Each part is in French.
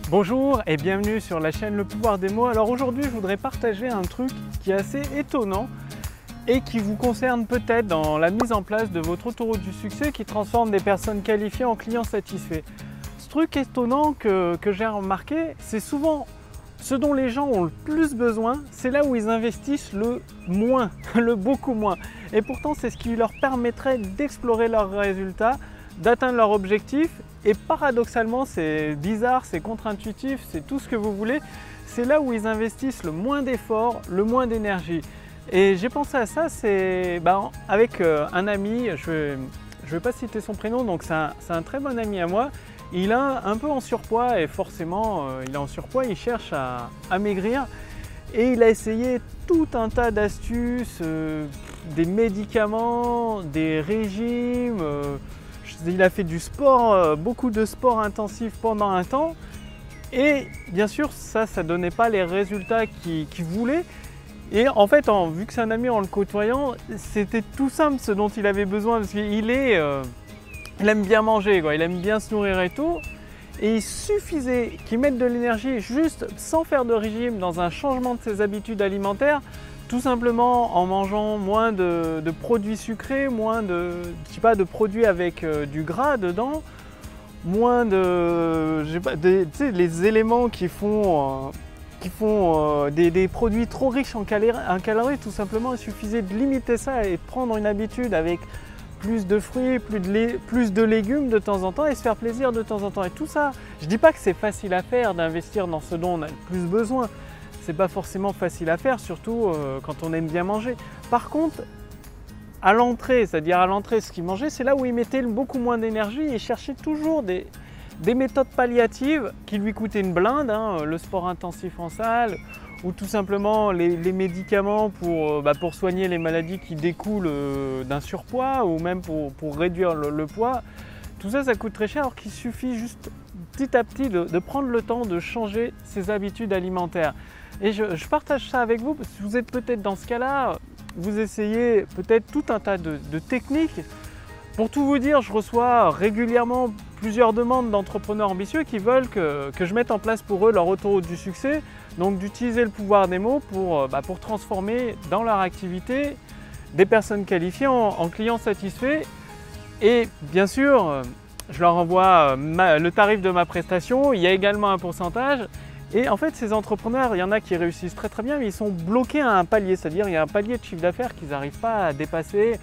Bonjour et bienvenue sur la chaîne Le Pouvoir des Mots. Alors aujourd'hui je voudrais partager un truc qui est assez étonnant et qui vous concerne peut-être dans la mise en place de votre autoroute du succès qui transforme des personnes qualifiées en clients satisfaits. Ce truc étonnant que j'ai remarqué, c'est souvent ce dont les gens ont le plus besoin, c'est là où ils investissent le moins, le beaucoup moins. Et pourtant c'est ce qui leur permettrait d'explorer leurs résultats, d'atteindre leur objectif. Et paradoxalement, c'est bizarre, c'est contre-intuitif, c'est tout ce que vous voulez, c'est là où ils investissent le moins d'efforts, le moins d'énergie. Et j'ai pensé à ça, c'est avec un ami, je vais pas citer son prénom, donc c'est un très bon ami à moi. Il est un peu en surpoids et forcément, il est en surpoids, il cherche à maigrir. Et il a essayé tout un tas d'astuces, des médicaments, des régimes. Il a fait du sport, beaucoup de sport intensif pendant un temps et bien sûr ça ne donnait pas les résultats qu'il voulait. Et en fait, vu que c'est un ami, en le côtoyant, c'était tout simple ce dont il avait besoin parce qu'il aime bien manger, quoi. Il aime bien se nourrir et tout. Et il suffisait qu'il mette de l'énergie juste sans faire de régime dans un changement de ses habitudes alimentaires. Tout simplement en mangeant moins de produits sucrés, moins de produits avec du gras dedans, moins les éléments qui font des produits trop riches en calories. Tout simplement, il suffisait de limiter ça et de prendre une habitude avec plus de fruits, plus de légumes de temps en temps et se faire plaisir de temps en temps. Et tout ça, je ne dis pas que c'est facile à faire d'investir dans ce dont on a le plus besoin. C'est pas forcément facile à faire, surtout quand on aime bien manger. Par contre, à l'entrée, c'est-à-dire à l'entrée, ce qu'il mangeait, c'est là où il mettait beaucoup moins d'énergie et cherchait toujours des méthodes palliatives qui lui coûtaient une blinde, le sport intensif en salle, ou tout simplement les médicaments pour soigner les maladies qui découlent d'un surpoids, ou même pour réduire le poids. Tout ça, ça coûte très cher, alors qu'il suffit juste petit à petit de prendre le temps de changer ses habitudes alimentaires. Et je partage ça avec vous parce que vous êtes peut-être dans ce cas-là, vous essayez peut-être tout un tas de techniques. Pour tout vous dire, je reçois régulièrement plusieurs demandes d'entrepreneurs ambitieux qui veulent que je mette en place pour eux leur autoroute du succès, donc d'utiliser le pouvoir des mots pour transformer dans leur activité des personnes qualifiées en clients satisfaits. Et bien sûr, je leur envoie le tarif de ma prestation, il y a également un pourcentage. Et en fait, ces entrepreneurs, il y en a qui réussissent très très bien, mais ils sont bloqués à un palier, c'est-à-dire il y a un palier de chiffre d'affaires qu'ils n'arrivent pas à dépasser,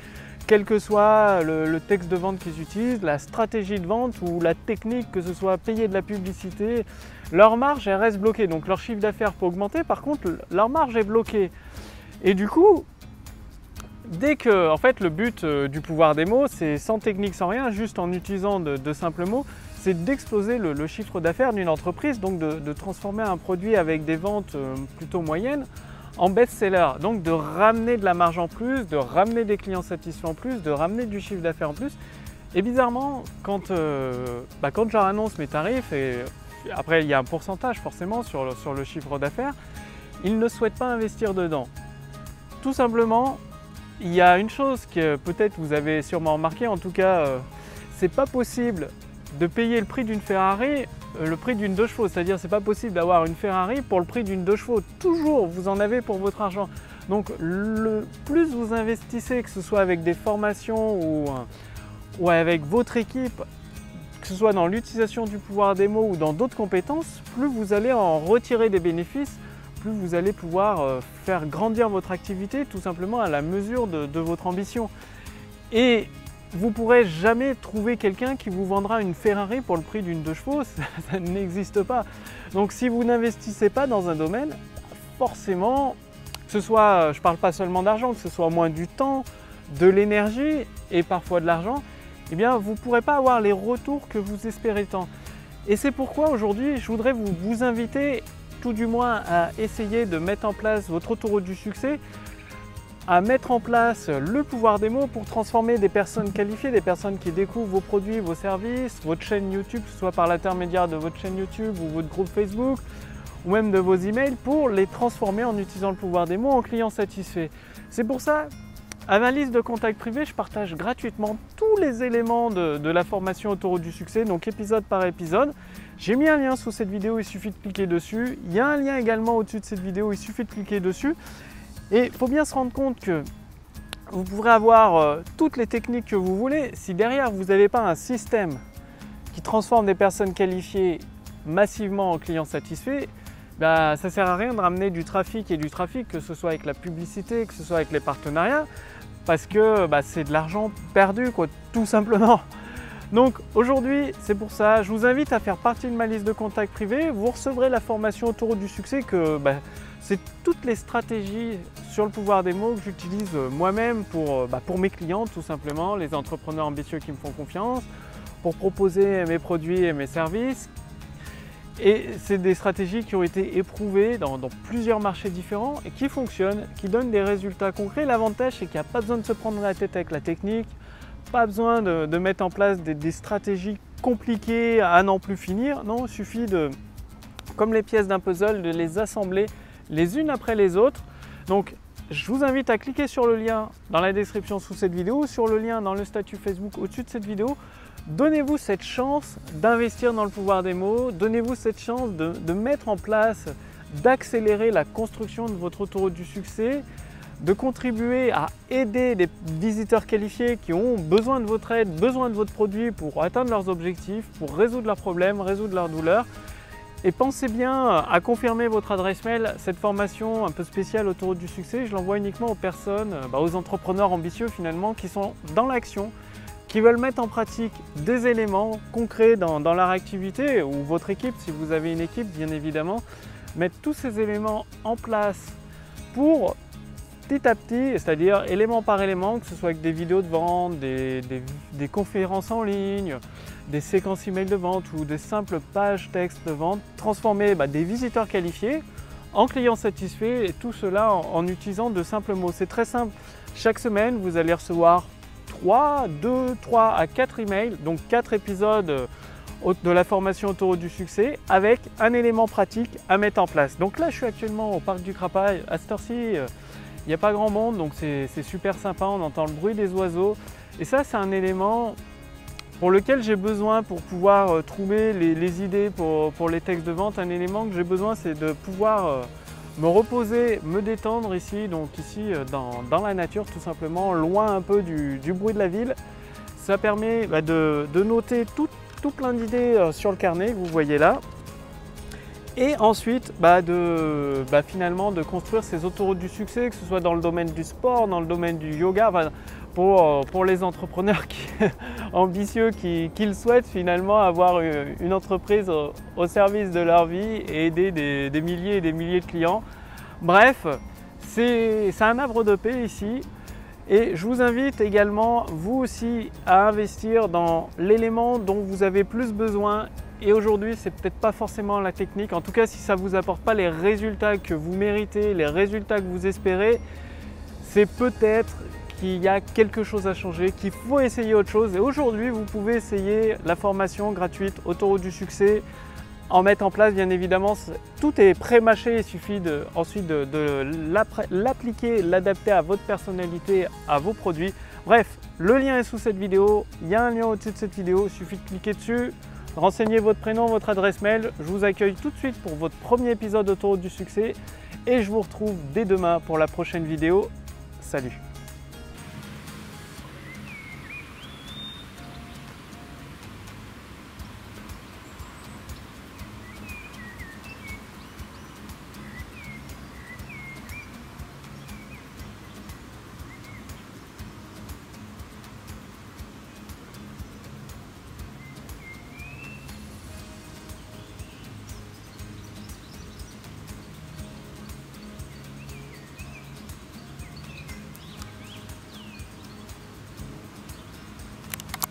quel que soit le texte de vente qu'ils utilisent, la stratégie de vente ou la technique, que ce soit payer de la publicité. Leur marge, elle reste bloquée, donc leur chiffre d'affaires peut augmenter, par contre, leur marge est bloquée. Et du coup, dès que, en fait, le but du pouvoir des mots, c'est sans technique, sans rien, juste en utilisant de simples mots, c'est d'exploser le chiffre d'affaires d'une entreprise, donc de transformer un produit avec des ventes plutôt moyennes en best-seller, donc de ramener de la marge en plus, de ramener des clients satisfaits en plus, de ramener du chiffre d'affaires en plus. Et bizarrement, quand je leur annonce mes tarifs, et après il y a un pourcentage forcément sur le chiffre d'affaires, ils ne souhaitent pas investir dedans. Tout simplement, il y a une chose que peut-être vous avez sûrement remarqué, en tout cas, c'est pas possible de payer le prix d'une Ferrari, le prix d'une 2 chevaux. C'est-à-dire c'est pas possible d'avoir une Ferrari pour le prix d'une 2 chevaux. Toujours, vous en avez pour votre argent. Donc le plus vous investissez, que ce soit avec des formations ou avec votre équipe, que ce soit dans l'utilisation du pouvoir des mots ou dans d'autres compétences, plus vous allez en retirer des bénéfices, plus vous allez pouvoir faire grandir votre activité tout simplement à la mesure de votre ambition. Et vous ne pourrez jamais trouver quelqu'un qui vous vendra une Ferrari pour le prix d'une 2 chevaux, ça n'existe pas. Donc si vous n'investissez pas dans un domaine, forcément, que ce soit, je ne parle pas seulement d'argent, que ce soit moins du temps, de l'énergie et parfois de l'argent, eh bien vous ne pourrez pas avoir les retours que vous espérez tant. Et c'est pourquoi aujourd'hui, je voudrais vous inviter, tout du moins, à essayer de mettre en place votre autoroute du succès, à mettre en place le pouvoir des mots pour transformer des personnes qualifiées, des personnes qui découvrent vos produits, vos services, votre chaîne YouTube, que ce soit par l'intermédiaire de votre chaîne YouTube ou votre groupe Facebook, ou même de vos emails, pour les transformer en utilisant le pouvoir des mots en clients satisfaits. C'est pour ça, à ma liste de contacts privés, je partage gratuitement tous les éléments de la formation Autoroute du succès, donc épisode par épisode. J'ai mis un lien sous cette vidéo, il suffit de cliquer dessus. Il y a un lien également au-dessus de cette vidéo, il suffit de cliquer dessus. Et il faut bien se rendre compte que vous pourrez avoir toutes les techniques que vous voulez. Si derrière vous n'avez pas un système qui transforme des personnes qualifiées massivement en clients satisfaits, ça ne sert à rien de ramener du trafic, que ce soit avec la publicité, que ce soit avec les partenariats, parce que c'est de l'argent perdu, quoi, tout simplement. Donc aujourd'hui, c'est pour ça, je vous invite à faire partie de ma liste de contacts privés. Vous recevrez la formation autour du succès c'est toutes les stratégies sur le pouvoir des mots que j'utilise moi-même pour mes clients, tout simplement, les entrepreneurs ambitieux qui me font confiance, pour proposer mes produits et mes services. Et c'est des stratégies qui ont été éprouvées dans plusieurs marchés différents et qui fonctionnent, qui donnent des résultats concrets. L'avantage, c'est qu'il n'y a pas besoin de se prendre la tête avec la technique, pas besoin de mettre en place des stratégies compliquées à n'en plus finir. Non, il suffit comme les pièces d'un puzzle, de les assembler les unes après les autres. Donc, je vous invite à cliquer sur le lien dans la description sous cette vidéo, sur le lien dans le statut Facebook au-dessus de cette vidéo. Donnez-vous cette chance d'investir dans le pouvoir des mots, donnez-vous cette chance de mettre en place, d'accélérer la construction de votre autoroute du succès, de contribuer à aider des visiteurs qualifiés qui ont besoin de votre aide, besoin de votre produit pour atteindre leurs objectifs, pour résoudre leurs problèmes, résoudre leurs douleurs. Et pensez bien à confirmer votre adresse mail. Cette formation un peu spéciale autoroute du succès, je l'envoie uniquement aux personnes, aux entrepreneurs ambitieux finalement, qui sont dans l'action, qui veulent mettre en pratique des éléments concrets dans leur activité, ou votre équipe, si vous avez une équipe bien évidemment, mettre tous ces éléments en place pour petit à petit, c'est-à-dire élément par élément, que ce soit avec des vidéos de vente, des conférences en ligne, des séquences email de vente ou des simples pages texte de vente, transformer des visiteurs qualifiés en clients satisfaits, et tout cela en utilisant de simples mots. C'est très simple. Chaque semaine, vous allez recevoir 3 à 4 emails, donc 4 épisodes de la formation autoroute du succès avec un élément pratique à mettre en place. Donc là, je suis actuellement au parc du Crapaille. À cette heure-ci, il n'y a pas grand monde, donc c'est super sympa, on entend le bruit des oiseaux. Et ça, c'est un élément pour lequel j'ai besoin pour pouvoir trouver les idées pour les textes de vente. Un élément que j'ai besoin, c'est de pouvoir me reposer, me détendre ici, donc ici dans la nature tout simplement, loin un peu du bruit de la ville. Ça permet de noter tout plein d'idées sur le carnet que vous voyez là. Et ensuite, finalement, de construire ces autoroutes du succès, que ce soit dans le domaine du sport, dans le domaine du yoga, pour les entrepreneurs ambitieux qui le souhaitent finalement avoir une entreprise au service de leur vie et aider des milliers et des milliers de clients. Bref, c'est un havre de paix ici. Et je vous invite également, vous aussi, à investir dans l'élément dont vous avez plus besoin. Et aujourd'hui, c'est peut-être pas forcément la technique. En tout cas, si ça ne vous apporte pas les résultats que vous méritez, les résultats que vous espérez, c'est peut-être qu'il y a quelque chose à changer, qu'il faut essayer autre chose. Et aujourd'hui, vous pouvez essayer la formation gratuite Autoroute du succès, en mettre en place, bien évidemment. Tout est pré-mâché, il suffit ensuite de l'appliquer, l'adapter à votre personnalité, à vos produits. Bref, le lien est sous cette vidéo, il y a un lien au-dessus de cette vidéo, il suffit de cliquer dessus. Renseignez votre prénom, votre adresse mail. Je vous accueille tout de suite pour votre premier épisode Autoroute du succès et je vous retrouve dès demain pour la prochaine vidéo. Salut!